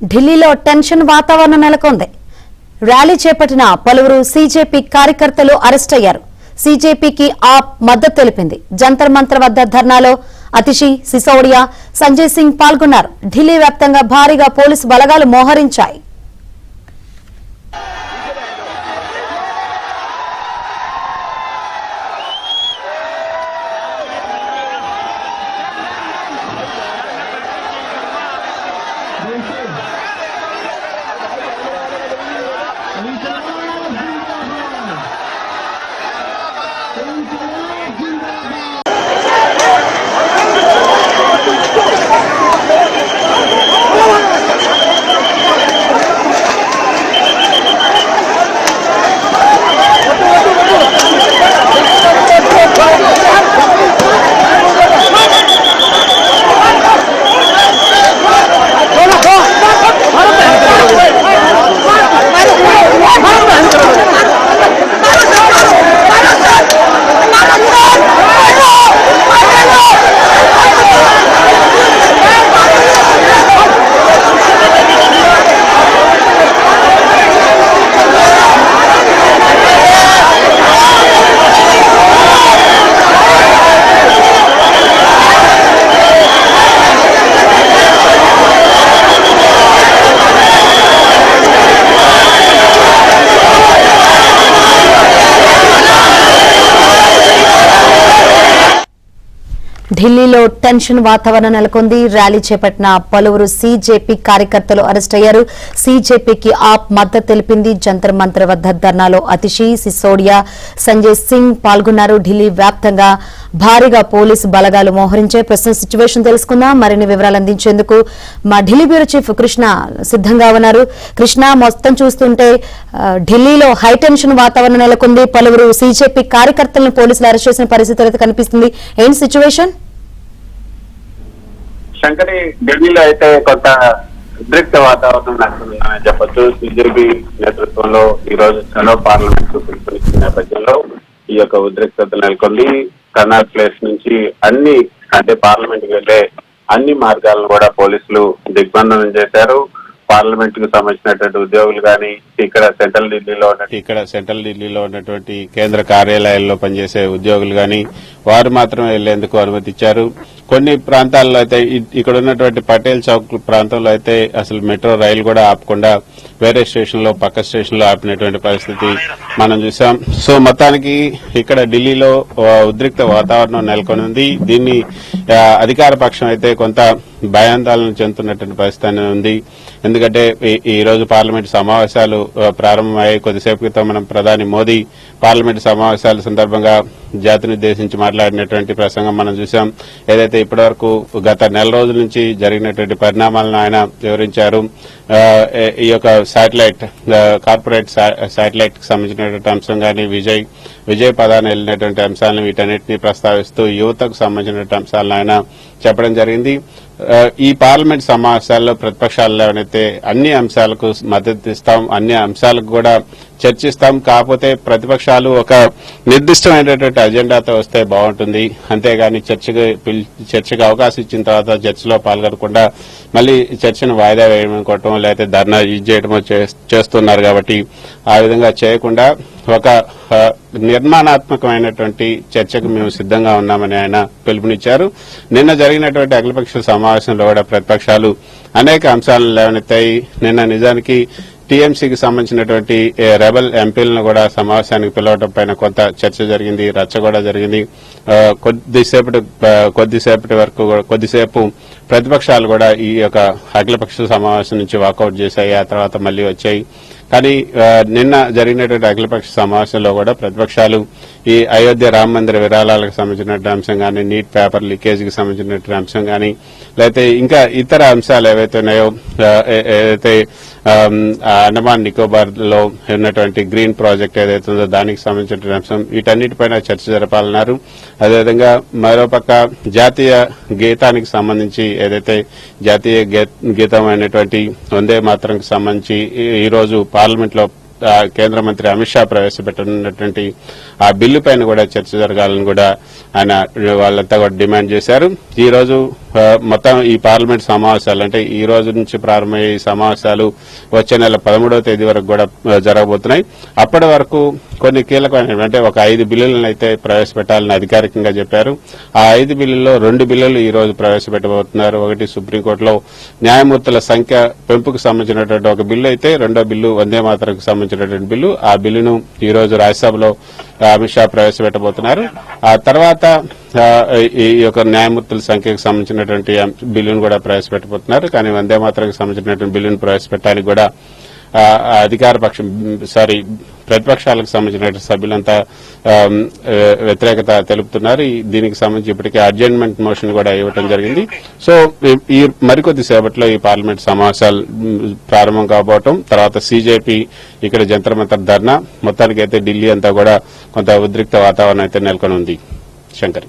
ఢిల్లీలో టెన్షన్ వాతావరణం నెలకొంది. ర్యాలీ చేపట్టిన పలువురు సీజేపీ కార్యకర్తలు అరెస్ట్ అయ్యారు. సీజేపీకి ఆప్ మద్దతు తెలిపింది. జంతర్ మంతర్ వద్ద ధర్నాలో అతిషి, సిసోడియా, సంజయ్ సింగ్ పాల్గొన్నారు. ఢిల్లీ వ్యాప్తంగా భారీగా పోలీసు బలగాలు మోహరించాయి. ఢిల్లీలో టెన్షన్ వాతావరణం నెలకొంది. ర్యాలీ చేపట్టిన పలువురు సీజేపీ కార్యకర్తలు అరెస్ట్ అయ్యారు. సీజేపీకి ఆప్ మద్దతు తెలిపింది. జంతర్ మంతర్ వద్ద ధర్నాలో అతిషి, సిసోడియా, సంజయ్ సింగ్ పాల్గొన్నారు. ఢిల్లీ వ్యాప్తంగా భారీగా పోలీసు బలగాలు మోహరించాయి. ప్రస్తుతం సిచ్యువేషన్ తెలుసుకుందాం. మరిన్ని వివరాలు అందించేందుకు మా ఢిల్లీ బ్యూరో చీఫ్ కృష్ణ సిద్ధంగా ఉన్నారు. కృష్ణ, మొత్తం చూస్తుంటే ఢిల్లీలో హైటెన్షన్ వాతావరణం నెలకొంది. పలువురు సీజేపీ కార్యకర్తలను పోలీసులు అరెస్ట్ చేసిన పరిస్థితి అయితే కనిపిస్తుంది. ఏంటి సిచ్యువేషన్? శంకరి, ఢిల్లీలో అయితే కొంత ఉద్రిక్త వాతావరణం నెలకొందని చెప్పొచ్చు. బీజేపీ నేతృత్వంలో ఈ రోజు చలో పార్లమెంట్ పిలుపునిచ్చిన నేపథ్యంలో ఈ యొక్క ఉద్రిక్తత నెలకొంది. కర్నాట్ ప్లేస్ నుంచి పార్లమెంట్ కి వెళ్లే అన్ని మార్గాలను కూడా పోలీసులు దిగ్బంధనం చేశారు. పార్లమెంట్ కు సంబంధించినటువంటి ఉద్యోగులు కానీ ఇక్కడ సెంట్రల్ ఢిల్లీలో ఉన్నటువంటి కేంద్ర కార్యాలయాల్లో పనిచేసే ఉద్యోగులు కానీ వారు మాత్రమే వెళ్లేందుకు అనుమతి ఇచ్చారు. కొన్ని ప్రాంతాల్లో అయితే ఇక్కడ ఉన్నటువంటి పటేల్ చౌక్ ప్రాంతంలో అయితే అసలు మెట్రో రైలు కూడా ఆపకుండా వేరే పక్క స్టేషన్ లో ఆపినటువంటి పరిస్థితి మనం చూసాం. సో మొత్తానికి ఇక్కడ ఢిల్లీలో ఉద్రిక్త వాతావరణం నెలకొని ఉంది. దీన్ని అధికార పక్షం అయితే కొంత భయాందోళన చెందుతున్నటువంటి పరిస్థితి ఉంది. ఎందుకంటే ఈ రోజు పార్లమెంట్ సమావేశాలు ప్రారంభమయ్యాయి. కొద్దిసేపు క్రితం మనం ప్రధాని మోదీ పార్లమెంట్ సమావేశాల సందర్భంగా జాతినుద్దేశించి మాట్లాడినటువంటి ప్రసంగం మనం చూసాం. ఏదైతే ఇప్పటివరకు గత నెల రోజుల నుంచి జరిగినటువంటి పరిణామాలను ఆయన వివరించారు. ఈ యొక్క కార్పొరేట్ శాటిలైట్ కి సంబంధించినటువంటి అంశం కానీ విజయ్ పదాన వెళ్లినటువంటి అంశాలను వీటన్నిటినీ ప్రస్తావిస్తూ యువతకు సంబంధించినటువంటి అంశాలను ఆయన చెప్పడం జరిగింది. ఈ పార్లమెంట్ సమావేశాల్లో ప్రతిపక్షాలు లేవనైతే అన్ని అంశాలకు మద్దతు ఇస్తాం, అన్ని అంశాలకు కూడా చర్చిస్తాం. కాకపోతే ప్రతిపక్షాలు ఒక నిర్దిష్టమైనటువంటి అజెండాతో వస్తే బాగుంటుంది. అంతేగాని చర్చకు అవకాశం ఇచ్చిన తర్వాత చర్చలో పాల్గొనకుండా మళ్లీ చర్చను వాయిదా వేయమనుకోవటం లేకపోతే ధర్నా చేయడమో చేస్తున్నారు. కాబట్టి ఆ విధంగా చేయకుండా ఒక నిర్మాణాత్మకమైనటువంటి చర్చకు మేము సిద్ధంగా ఉన్నామని ఆయన పిలుపునిచ్చారు. నిన్న జరిగినటువంటి అఖిలపక్ష సమావేశంలో కూడా ప్రతిపక్షాలు అనేక అంశాలను లేవనెత్తాయి. నిన్న నిజానికి టీఎంసీకి సంబంధించినటువంటి రెబల్ ఎంపీలను కూడా సమావేశానికి పిలవడం పైన కొంత చర్చ జరిగింది, రచ్చ కూడా జరిగింది. కొద్దిసేపు ప్రతిపక్షాలు కూడా ఈ యొక్క అఖిలపక్ష సమావేశం నుంచి వాకౌట్ చేశాయి. ఆ తర్వాత మళ్లీ వచ్చాయి. కానీ నిన్న జరిగినటువంటి అఖిలపక్ష సమావేశంలో కూడా ప్రతిపక్షాలు ఈ అయోధ్య రామ మందిర విరాళాలకు సంబంధించినటువంటి అంశం కానీ, నీట్ పేపర్ లీకేజీకి సంబంధించినటువంటి అంశం కానీ, లేకపోతే ఇంకా ఇతర అంశాలు ఏవైతే ఉన్నాయో, ఏదైతే అండమాన్ నికోబార్ లో ఉన్నటువంటి గ్రీన్ ప్రాజెక్ట్ ఏదైతే ఉందో దానికి సంబంధించిన అంశం, వీటన్నిటిపైన చర్చ జరపాలన్నారు. అదేవిధంగా మరోపక్క జాతీయ గీతానికి సంబంధించి ఏదైతే జాతీయ గీతం అయినటువంటి వందే మాతరంకి సంబంధించి ఈ రోజు పార్లమెంట్ లో కేంద్ర మంత్రి అమిత్ షా ప్రవేశపెట్టనున్నటువంటి ఆ బిల్లు పైన కూడా చర్చ జరగాలని కూడా ఆయన వాళ్ళంతా కూడా డిమాండ్ చేశారు. ఈ రోజు మొత్తం ఈ పార్లమెంట్ సమావేశాలు అంటే ఈ రోజు నుంచి ప్రారంభమయ్యే ఈ సమావేశాలు వచ్చే నెల 13వ తేదీ వరకు కూడా జరగబోతున్నాయి. అప్పటి వరకు కొన్ని కీలకమైన అంటే ఒక 5 బిల్లులను అయితే ప్రవేశపెట్టాలని అధికారికంగా చెప్పారు. ఆ 5 బిల్లుల్లో 2 బిల్లులు ఈ రోజు ప్రవేశపెట్టబోతున్నారు. ఒకటి సుప్రీంకోర్టులో న్యాయమూర్తుల సంఖ్య పెంపుకు సంబంధించినటువంటి ఒక బిల్లు అయితే, రెండో బిల్లు వందే మాతరంకు సంబంధించినటువంటి బిల్లు. ఆ బిల్లును ఈ రోజు రాజ్యసభలో అమిత్ షా ప్రవేశపెట్టబోతున్నారు. ఆ తర్వాత ఈ యొక్క న్యాయమూర్తుల సంఖ్యకు సంబంధించినటువంటి బిల్లును కూడా ప్రవేశపెట్టబోతున్నారు. కానీ వందే మాతరంకు సంబంధించినటువంటి బిల్లును ప్రవేశపెట్టాలని కూడా ప్రతిపక్షాలకు సంబంధించిన సభ్యులంతా వ్యతిరేకత తెలుపుతున్నారు. దీనికి సంబంధించి ఇప్పటికే అడ్జర్న్మెంట్ మోషన్ కూడా ఇవ్వడం జరిగింది. సో ఈ మరికొద్ది సేపట్లో ఈ పార్లమెంట్ సమావేశాలు ప్రారంభం కాబోవటం, తర్వాత సీజేపీ ఇక్కడ జంతర్ మంతర్ ధర్నా, మొత్తానికైతే ఢిల్లీ అంతా కూడా కొంత ఉద్రిక్త వాతావరణం అయితే నెలకొని ఉంది. శంకర్.